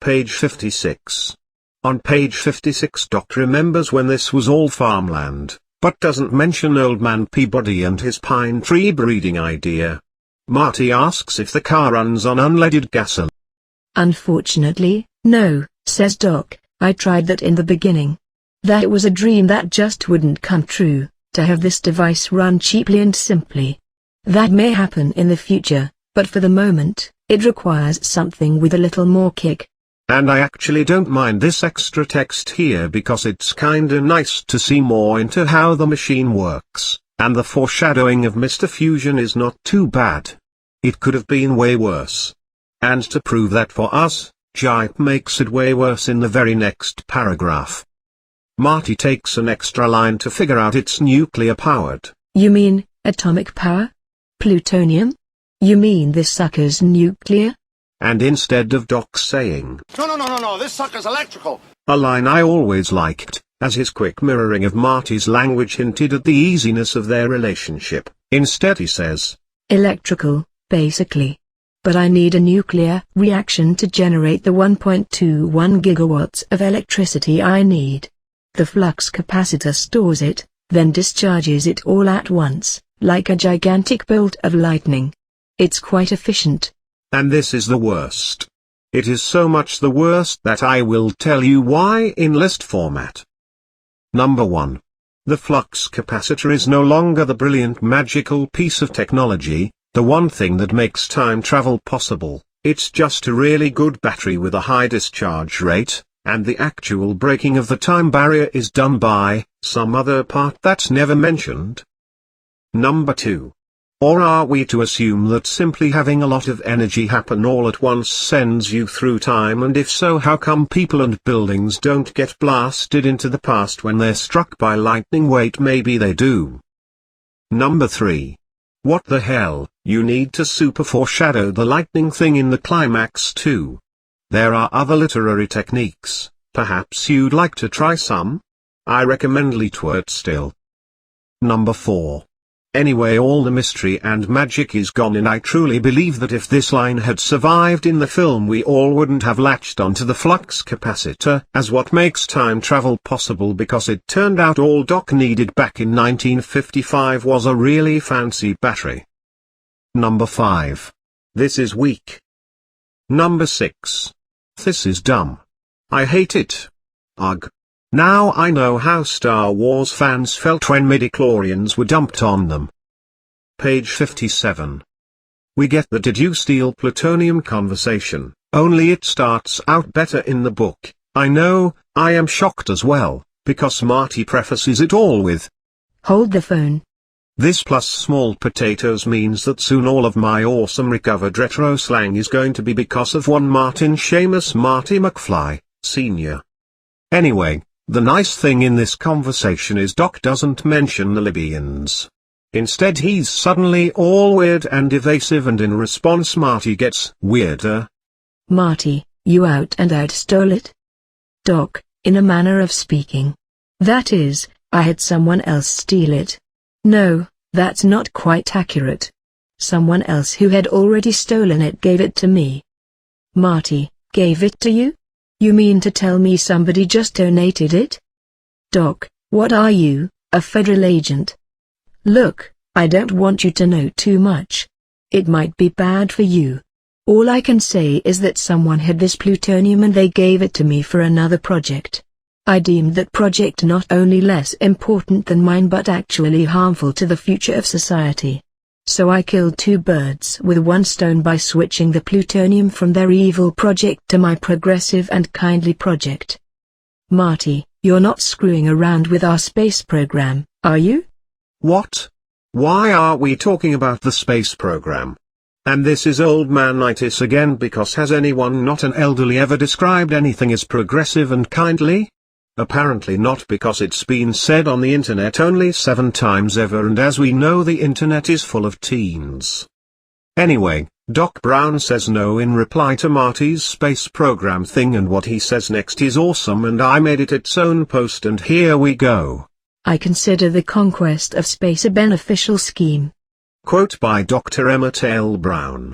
Page 56. On page 56 Doc remembers when this was all farmland, but doesn't mention Old Man Peabody and his pine tree breeding idea. Marty asks if the car runs on unleaded gasoline. Unfortunately, no, says Doc, I tried that in the beginning. That was a dream that just wouldn't come true, to have this device run cheaply and simply. That may happen in the future, but for the moment, it requires something with a little more kick. And I actually don't mind this extra text here because it's kinda nice to see more into how the machine works, and the foreshadowing of Mr. Fusion is not too bad. It could have been way worse. And to prove that for us, Gipe makes it way worse in the very next paragraph. Marty takes an extra line to figure out it's nuclear powered. You mean, atomic power? Plutonium? You mean this sucker's nuclear? And instead of Doc saying, No, this sucker's electrical. A line I always liked, as his quick mirroring of Marty's language hinted at the easiness of their relationship, instead he says, electrical, basically. But I need a nuclear reaction to generate the 1.21 gigawatts of electricity I need. The flux capacitor stores it, then discharges it all at once, like a gigantic bolt of lightning. It's quite efficient. And this is the worst. It is so much the worst that I will tell you why in list format. Number 1. The flux capacitor is no longer the brilliant magical piece of technology, the one thing that makes time travel possible. It's just a really good battery with a high discharge rate, and the actual breaking of the time barrier is done by some other part that's never mentioned. Number 2. Or are we to assume that simply having a lot of energy happen all at once sends you through time, and if so, how come people and buildings don't get blasted into the past when they're struck by lightning? Wait, maybe they do. Number 3. What the hell, you need to super foreshadow the lightning thing in the climax too. There are other literary techniques, perhaps you'd like to try some? I recommend Leetwort still. Number 4. Anyway, all the mystery and magic is gone, and I truly believe that if this line had survived in the film, we all wouldn't have latched onto the flux capacitor as what makes time travel possible, because it turned out all Doc needed back in 1955 was a really fancy battery. Number 5. This is weak. Number 6. This is dumb. I hate it. Ugh. Now I know how Star Wars fans felt when midichlorians were dumped on them. Page 57. We get the "did you steal plutonium" conversation, only it starts out better in the book. I know, I am shocked as well, because Marty prefaces it all with, hold the phone. This plus small potatoes means that soon all of my awesome recovered retro slang is going to be because of one Martin Seamus Marty McFly, Sr. Anyway, the nice thing in this conversation is Doc doesn't mention the Libyans. Instead he's suddenly all weird and evasive, and in response Marty gets weirder. Marty, you out and out stole it? Doc, in a manner of speaking. That is, I had someone else steal it. No, that's not quite accurate. Someone else who had already stolen it gave it to me. Marty, gave it to you? You mean to tell me somebody just donated it? Doc, what are you, a federal agent? Look, I don't want you to know too much. It might be bad for you. All I can say is that someone had this plutonium and they gave it to me for another project. I deemed that project not only less important than mine but actually harmful to the future of society. So I killed two birds with one stone by switching the plutonium from their evil project to my progressive and kindly project. Marty, you're not screwing around with our space program, are you? What? Why are we talking about the space program? And this is old man-itis again, because has anyone not an elderly ever described anything as progressive and kindly? Apparently not, because it's been said on the internet only 7 times ever, and as we know the internet is full of teens. Anyway, Doc Brown says no in reply to Marty's space program thing, and what he says next is awesome, and I made it its own post, and here we go. I consider the conquest of space a beneficial scheme. Quote by Dr. Emmett L. Brown.